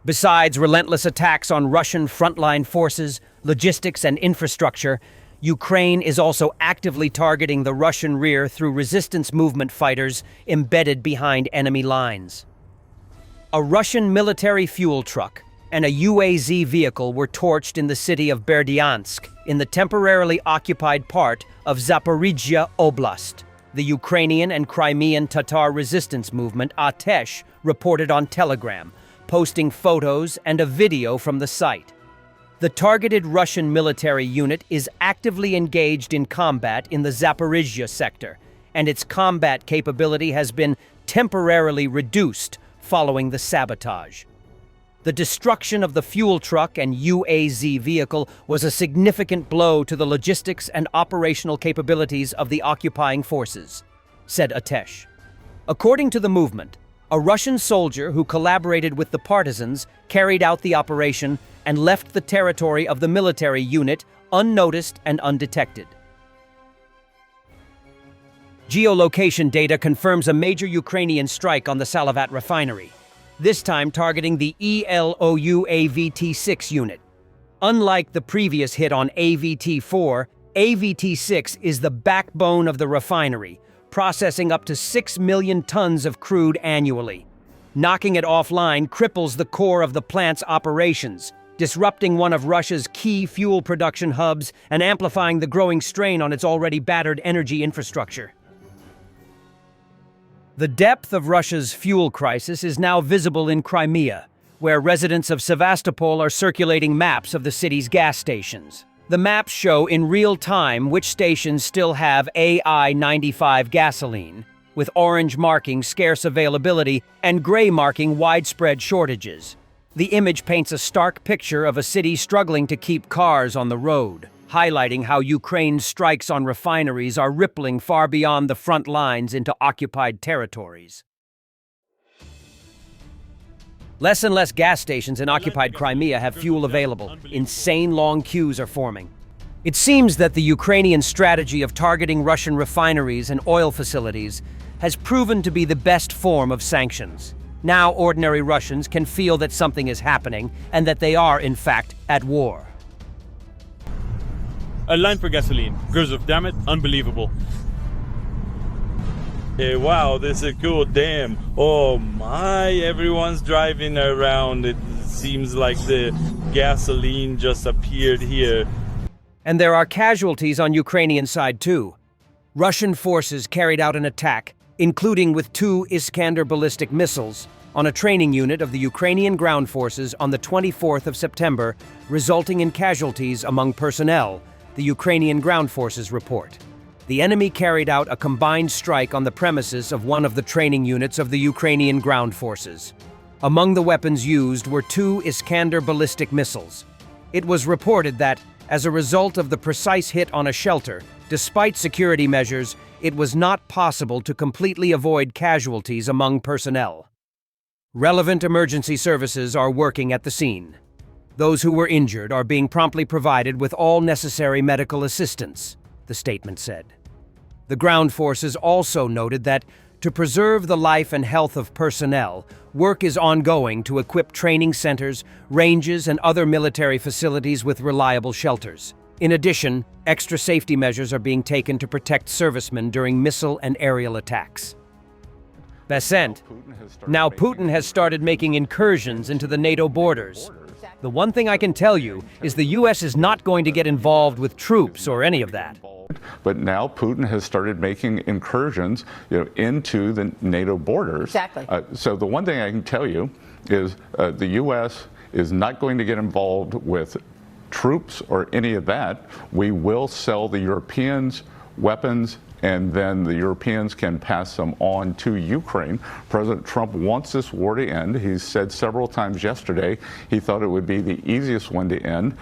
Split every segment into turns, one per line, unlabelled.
Besides relentless attacks on Russian frontline forces, logistics, and infrastructure, Ukraine is also actively targeting the Russian rear through resistance movement fighters embedded behind enemy lines. A Russian military fuel truck and a UAZ vehicle were torched in the city of Berdyansk, in the temporarily occupied part of Zaporizhzhia Oblast. The Ukrainian and Crimean Tatar resistance movement, Atesh, reported on Telegram, posting photos and a video from the site. The targeted Russian military unit is actively engaged in combat in the Zaporizhzhia sector, and its combat capability has been temporarily reduced following the sabotage. The destruction of the fuel truck and UAZ vehicle was a significant blow to the logistics and operational capabilities of the occupying forces, said Atesh. According to the movement, a Russian soldier who collaborated with the partisans carried out the operation and left the territory of the military unit unnoticed and undetected. Geolocation data confirms a major Ukrainian strike on the Salavat refinery, this time targeting the ELOU AVT-6 unit. Unlike the previous hit on AVT-4, AVT-6 is the backbone of the refinery, processing up to 6 million tons of crude annually. Knocking it offline cripples the core of the plant's operations, disrupting one of Russia's key fuel production hubs and amplifying the growing strain on its already battered energy infrastructure. The depth of Russia's fuel crisis is now visible in Crimea, where residents of Sevastopol are circulating maps of the city's gas stations. The maps show in real time which stations still have AI-95 gasoline, with orange marking scarce availability and gray marking widespread shortages. The image paints a stark picture of a city struggling to keep cars on the road, highlighting how Ukraine's strikes on refineries are rippling far beyond the front lines into occupied territories. Less and less gas stations in occupied Crimea have fuel available. Insane long queues are forming. It seems that the Ukrainian strategy of targeting Russian refineries and oil facilities has proven to be the best form of sanctions. Now ordinary Russians can feel that something is happening and that they are, in fact, at war.
A line for gasoline. Gurzov, damn it, unbelievable. Hey, wow, this is cool, damn. Oh my, everyone's driving around. It seems like the gasoline just appeared here.
And there are casualties on Ukrainian side too. Russian forces carried out an attack, including with 2 Iskander ballistic missiles, on a training unit of the Ukrainian ground forces on the 24th of September, resulting in casualties among personnel, the Ukrainian ground forces report. The enemy carried out a combined strike on the premises of one of the training units of the Ukrainian ground forces. Among the weapons used were 2 Iskander ballistic missiles. It was reported that, as a result of the precise hit on a shelter, despite security measures, it was not possible to completely avoid casualties among personnel. Relevant emergency services are working at the scene. Those who were injured are being promptly provided with all necessary medical assistance, the statement said. The ground forces also noted that, to preserve the life and health of personnel, work is ongoing to equip training centers, ranges, and other military facilities with reliable shelters. In addition, extra safety measures are being taken to protect servicemen during missile and aerial attacks. Besant, now Putin has started making incursions into the NATO borders. The one thing I can tell you is the U.S. is not going to get involved with troops or any of that.
But now Putin has started making incursions, into the NATO borders.
Exactly.
So the one thing I can tell you is the U.S. is not going to get involved with troops or any of that. We will sell the Europeans weapons, and then the Europeans can pass them on to Ukraine. President Trump wants this war to end. He said several times yesterday he thought it would be the easiest one to end.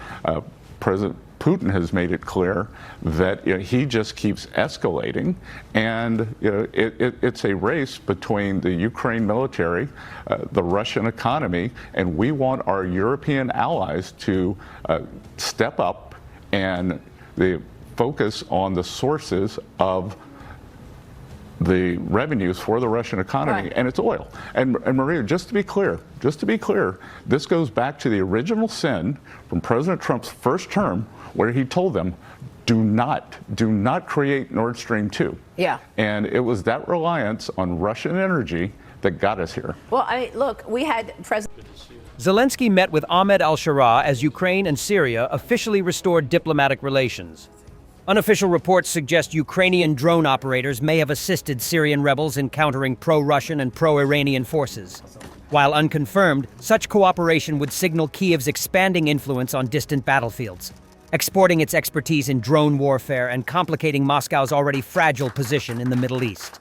President Putin has made it clear that he just keeps escalating, and it's a race between the Ukraine military, the Russian economy, and we want our European allies to step up and focus on the sources of the revenues for the Russian economy, and it's oil. And Maria, just to be clear, this goes back to the original sin from President Trump's first term, where he told them, do not create Nord Stream 2.
Yeah.
And it was that reliance on Russian energy that got us here.
Well, I mean, look, we had President
Zelensky met with Ahmed al-Shara as Ukraine and Syria officially restored diplomatic relations. Unofficial reports suggest Ukrainian drone operators may have assisted Syrian rebels in countering pro-Russian and pro-Iranian forces. While unconfirmed, such cooperation would signal Kyiv's expanding influence on distant battlefields, exporting its expertise in drone warfare and complicating Moscow's already fragile position in the Middle East.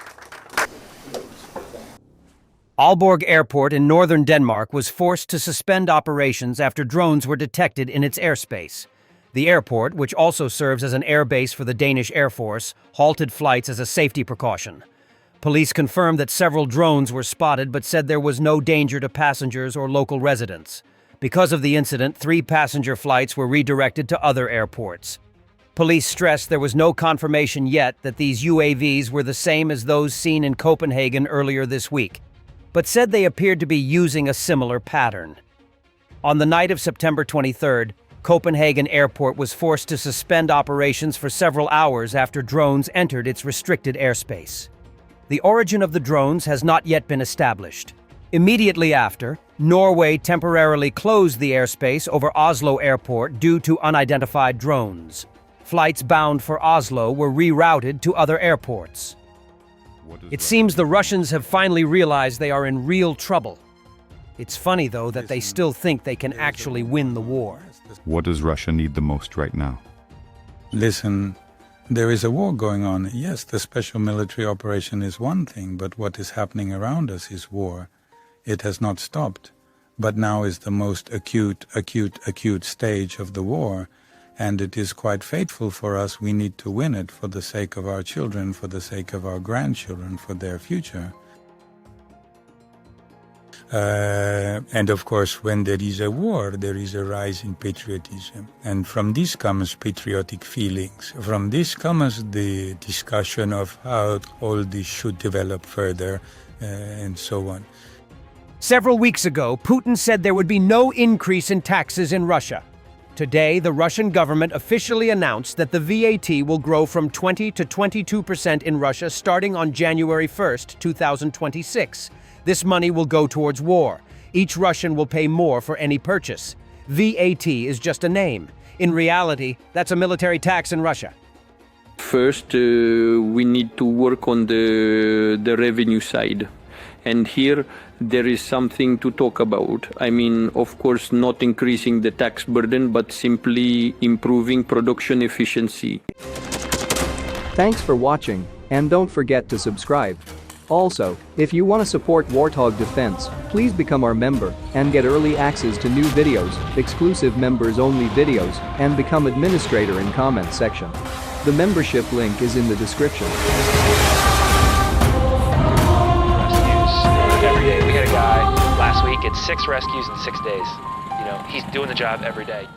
Aalborg Airport in northern Denmark was forced to suspend operations after drones were detected in its airspace. The airport, which also serves as an air base for the Danish Air Force, halted flights as a safety precaution. Police confirmed that several drones were spotted but said there was no danger to passengers or local residents. Because of the incident, 3 passenger flights were redirected to other airports. Police stressed there was no confirmation yet that these UAVs were the same as those seen in Copenhagen earlier this week, but said they appeared to be using a similar pattern. On the night of September 23rd, Copenhagen Airport was forced to suspend operations for several hours after drones entered its restricted airspace. The origin of the drones has not yet been established. Immediately after, Norway temporarily closed the airspace over Oslo Airport due to unidentified drones. Flights bound for Oslo were rerouted to other airports. It seems the Russians have finally realized they are in real trouble. It's funny, though, that they still think they can actually win the war.
What does Russia need the most right now?
Listen, there is a war going on. Yes, the special military operation is one thing, but what is happening around us is war. It has not stopped, but now is the most acute stage of the war. And it is quite fateful for us. We need to win it for the sake of our children, for the sake of our grandchildren, for their future. And of course, when there is a war, there is a rise in patriotism. And from this comes patriotic feelings. From this comes the discussion of how all this should develop further, and so on.
Several weeks ago, Putin said there would be no increase in taxes in Russia. Today, the Russian government officially announced that the VAT will grow from 20 to 22% in Russia starting on January 1st, 2026. This money will go towards war. Each Russian will pay more for any purchase. VAT is just a name. In reality, that's a military tax in Russia.
First, we need to work on the revenue side. And here, there is something to talk about. I mean, of course, not increasing the tax burden, but simply improving production efficiency.
Thanks for watching, and don't forget to subscribe. Also, if you want to support Warthog Defense, please become our member and get early access to new videos, exclusive members-only videos, and become administrator in comment section. The membership link is in the description.
Every day. We had a guy last week, it's 6 rescues in 6 days. You know, he's doing the job every day.